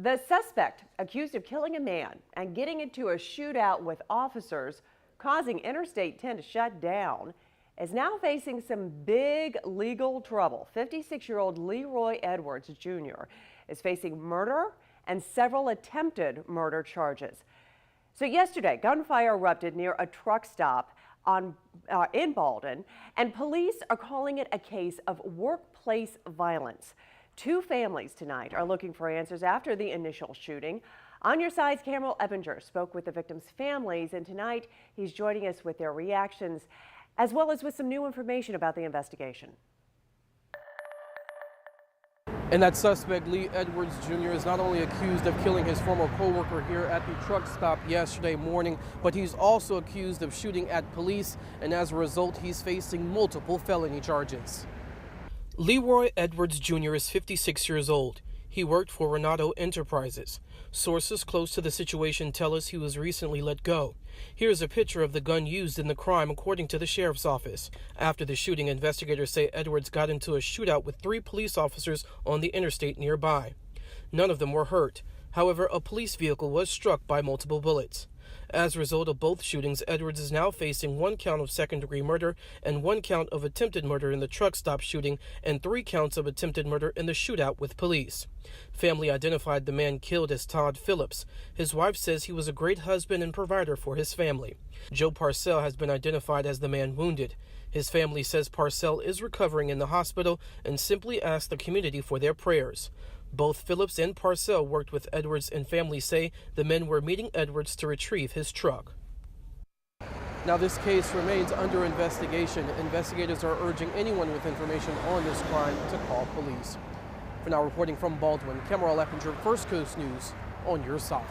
The suspect, accused of killing a man and getting into a shootout with officers, causing Interstate 10 to shut down, is now facing some big legal trouble. 56-year-old Leroy Edwards Jr. is facing murder and several attempted murder charges. So yesterday, gunfire erupted near a truck stop in Baldwin, and police are calling it a case of workplace violence. Two families tonight are looking for answers after the initial shooting. On Your Side's Cameron Eppinger spoke with the victims' families, and tonight he's joining us with their reactions, as well as with some new information about the investigation. And that suspect, Lee Edwards Jr., is not only accused of killing his former co-worker here at the truck stop yesterday morning, but he's also accused of shooting at police, and as a result, he's facing multiple felony charges. Leroy Edwards Jr. is 56 years old. He worked for Renato Enterprises. Sources close to the situation tell us he was recently let go. Here's a picture of the gun used in the crime, according to the sheriff's office. After the shooting, investigators say Edwards got into a shootout with 3 police officers on the interstate nearby. None of them were hurt. However, a police vehicle was struck by multiple bullets. As a result of both shootings, Edwards is now facing 1 count of second-degree murder and 1 count of attempted murder in the truck stop shooting and 3 counts of attempted murder in the shootout with police. Family identified the man killed as Todd Phillips. His wife says he was a great husband and provider for his family. Joe Parcell has been identified as the man wounded. His family says Parcell is recovering in the hospital and simply asked the community for their prayers. Both Phillips and Parcell worked with Edwards, and families say the men were meeting Edwards to retrieve his truck. Now, this case remains under investigation. Investigators are urging anyone with information on this crime to call police. For now, reporting from Baldwin, Cameron Eppinger, First Coast News, on your side.